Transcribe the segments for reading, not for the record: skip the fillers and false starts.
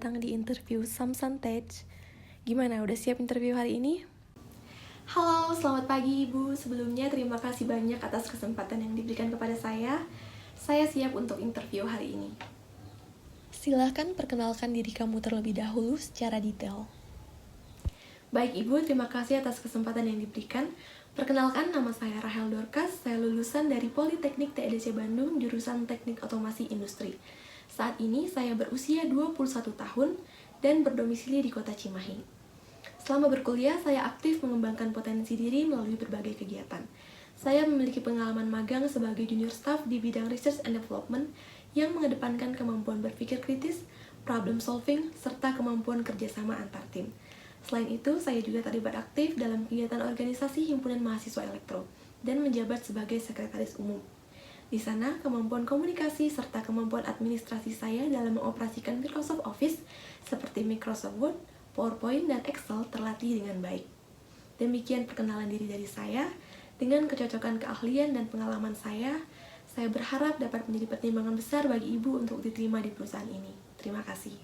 datang di interview Samsan Tech. Gimana, udah siap interview hari ini? Halo, selamat pagi Ibu. Sebelumnya terima kasih banyak atas kesempatan yang diberikan kepada saya. Saya siap untuk interview hari ini. Silahkan perkenalkan diri kamu terlebih dahulu secara detail. Baik Ibu, terima kasih atas kesempatan yang diberikan. Perkenalkan, nama saya Rahel Dorcas. Saya lulusan dari Politeknik TEDC Bandung, jurusan Teknik Otomasi Industri. Saat ini saya berusia 21 tahun dan berdomisili di kota Cimahi. Selama berkuliah, saya aktif mengembangkan potensi diri melalui berbagai kegiatan. Saya memiliki pengalaman magang sebagai junior staff di bidang research and development yang mengedepankan kemampuan berpikir kritis, problem solving, serta kemampuan kerjasama antar tim. Selain itu, saya juga terlibat aktif dalam kegiatan organisasi Himpunan Mahasiswa Elektro dan menjabat sebagai sekretaris umum. Di sana, kemampuan komunikasi serta kemampuan administrasi saya dalam mengoperasikan Microsoft Office seperti Microsoft Word, PowerPoint, dan Excel terlatih dengan baik. Demikian perkenalan diri dari saya. Dengan kecocokan keahlian dan pengalaman saya berharap dapat menjadi pertimbangan besar bagi Ibu untuk diterima di perusahaan ini. Terima kasih.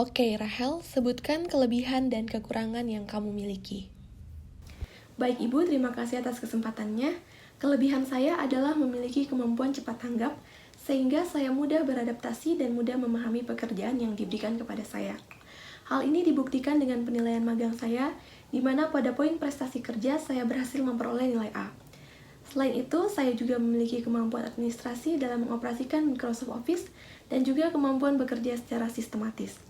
Oke, Rahel, sebutkan kelebihan dan kekurangan yang kamu miliki. Baik Ibu, terima kasih atas kesempatannya. Kelebihan saya adalah memiliki kemampuan cepat tanggap, sehingga saya mudah beradaptasi dan mudah memahami pekerjaan yang diberikan kepada saya. Hal ini dibuktikan dengan penilaian magang saya, di mana pada poin prestasi kerja saya berhasil memperoleh nilai A. Selain itu, saya juga memiliki kemampuan administrasi dalam mengoperasikan Microsoft Office dan juga kemampuan bekerja secara sistematis.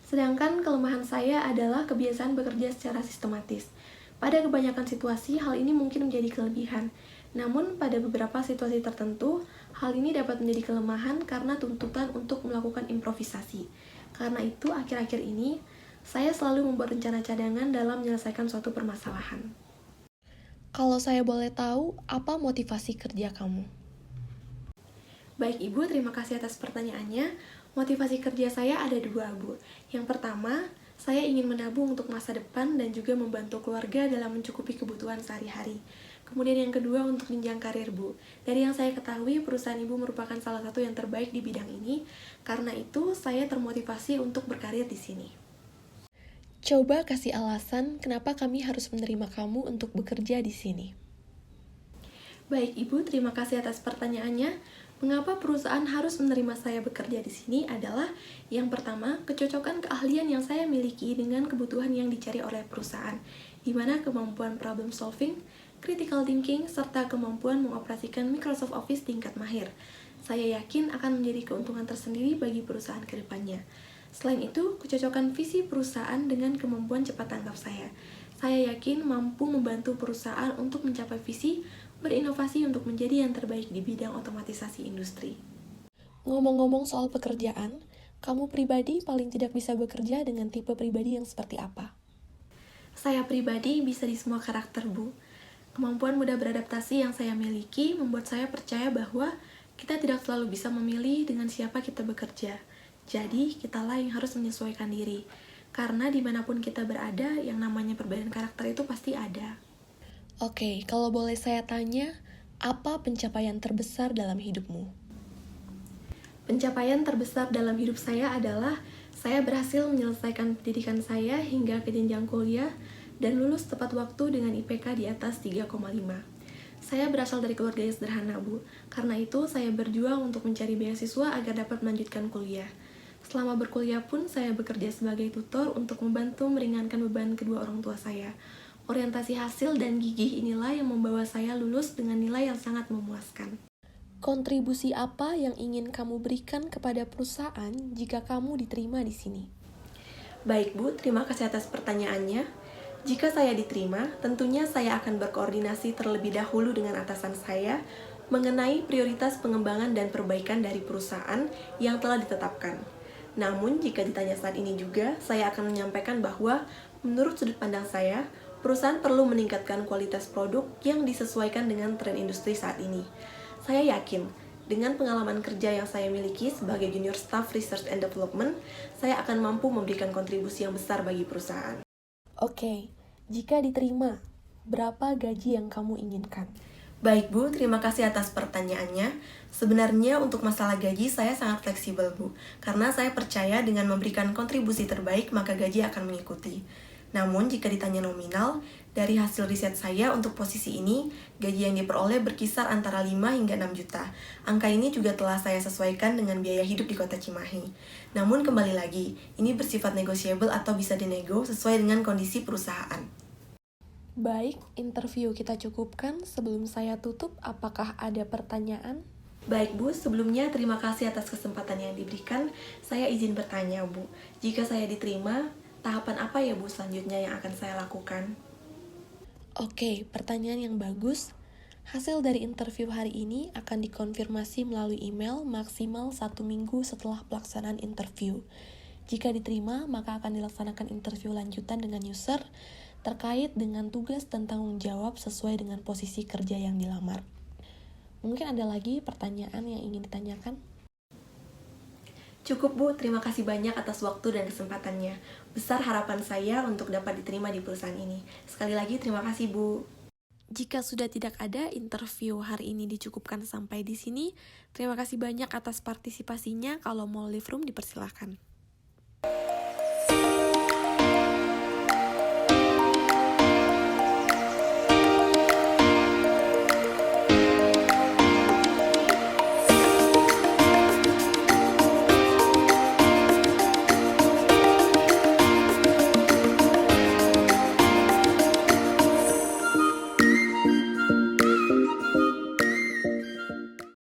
Sedangkan kelemahan saya adalah kebiasaan bekerja secara sistematis. Pada kebanyakan situasi, hal ini mungkin menjadi kelebihan. Namun, pada beberapa situasi tertentu, hal ini dapat menjadi kelemahan karena tuntutan untuk melakukan improvisasi. Karena itu, akhir-akhir ini, saya selalu membuat rencana cadangan dalam menyelesaikan suatu permasalahan. Kalau saya boleh tahu, apa motivasi kerja kamu? Baik Ibu, terima kasih atas pertanyaannya. Motivasi kerja saya ada dua, Bu. Yang pertama, saya ingin menabung untuk masa depan dan juga membantu keluarga dalam mencukupi kebutuhan sehari-hari. Kemudian yang kedua, untuk jenjang karir, Bu. Dari yang saya ketahui, perusahaan Ibu merupakan salah satu yang terbaik di bidang ini. Karena itu, saya termotivasi untuk berkarir di sini. Coba kasih alasan kenapa kami harus menerima kamu untuk bekerja di sini. Baik Ibu, terima kasih atas pertanyaannya. Mengapa perusahaan harus menerima saya bekerja di sini adalah yang pertama, kecocokan keahlian yang saya miliki dengan kebutuhan yang dicari oleh perusahaan, di mana kemampuan problem solving, critical thinking, serta kemampuan mengoperasikan Microsoft Office tingkat mahir. Saya yakin akan menjadi keuntungan tersendiri bagi perusahaan ke depannya. Selain itu, kecocokan visi perusahaan dengan kemampuan cepat tanggap saya. Saya yakin mampu membantu perusahaan untuk mencapai visi, berinovasi untuk menjadi yang terbaik di bidang otomatisasi industri. Ngomong-ngomong soal pekerjaan, kamu pribadi paling tidak bisa bekerja dengan tipe pribadi yang seperti apa? Saya pribadi bisa di semua karakter, Bu. Kemampuan mudah beradaptasi yang saya miliki membuat saya percaya bahwa kita tidak selalu bisa memilih dengan siapa kita bekerja. Jadi, kitalah yang harus menyesuaikan diri. Karena dimanapun kita berada, yang namanya perbedaan karakter itu pasti ada. Oke, kalau boleh saya tanya, apa pencapaian terbesar dalam hidupmu? Pencapaian terbesar dalam hidup saya adalah saya berhasil menyelesaikan pendidikan saya hingga ke jenjang kuliah dan lulus tepat waktu dengan IPK di atas 3,5. Saya berasal dari keluarga yang sederhana, Bu. Karena itu, saya berjuang untuk mencari beasiswa agar dapat melanjutkan kuliah. Selama berkuliah pun, saya bekerja sebagai tutor untuk membantu meringankan beban kedua orang tua saya. Orientasi hasil dan gigih inilah yang membawa saya lulus dengan nilai yang sangat memuaskan. Kontribusi apa yang ingin kamu berikan kepada perusahaan jika kamu diterima di sini? Baik, Bu. Terima kasih atas pertanyaannya. Jika saya diterima, tentunya saya akan berkoordinasi terlebih dahulu dengan atasan saya mengenai prioritas pengembangan dan perbaikan dari perusahaan yang telah ditetapkan. Namun, jika ditanya saat ini juga, saya akan menyampaikan bahwa menurut sudut pandang saya, perusahaan perlu meningkatkan kualitas produk yang disesuaikan dengan tren industri saat ini. Saya yakin, dengan pengalaman kerja yang saya miliki sebagai junior staff research and development, saya akan mampu memberikan kontribusi yang besar bagi perusahaan. Oke, jika diterima, berapa gaji yang kamu inginkan? Baik Bu, terima kasih atas pertanyaannya. Sebenarnya untuk masalah gaji saya sangat fleksibel Bu, karena saya percaya dengan memberikan kontribusi terbaik maka gaji akan mengikuti. Namun jika ditanya nominal, dari hasil riset saya untuk posisi ini, gaji yang diperoleh berkisar antara 5 hingga 6 juta. Angka ini juga telah saya sesuaikan dengan biaya hidup di kota Cimahi. Namun kembali lagi, ini bersifat negotiable atau bisa dinego sesuai dengan kondisi perusahaan. Baik, interview kita cukupkan. Sebelum saya tutup, apakah ada pertanyaan? Baik Bu, sebelumnya terima kasih atas kesempatan yang diberikan. Saya izin bertanya Bu, jika saya diterima, tahapan apa ya Bu selanjutnya yang akan saya lakukan? Oke, pertanyaan yang bagus. Hasil dari interview hari ini akan dikonfirmasi melalui email maksimal 1 minggu setelah pelaksanaan interview. Jika diterima, maka akan dilaksanakan interview lanjutan dengan user terkait dengan tugas dan tanggung jawab sesuai dengan posisi kerja yang dilamar. Mungkin ada lagi pertanyaan yang ingin ditanyakan? Cukup Bu, terima kasih banyak atas waktu dan kesempatannya. Besar harapan saya untuk dapat diterima di perusahaan ini. Sekali lagi terima kasih Bu. Jika sudah tidak ada, interview hari ini dicukupkan sampai di sini. Terima kasih banyak atas partisipasinya. Kalau mau leave room dipersilahkan.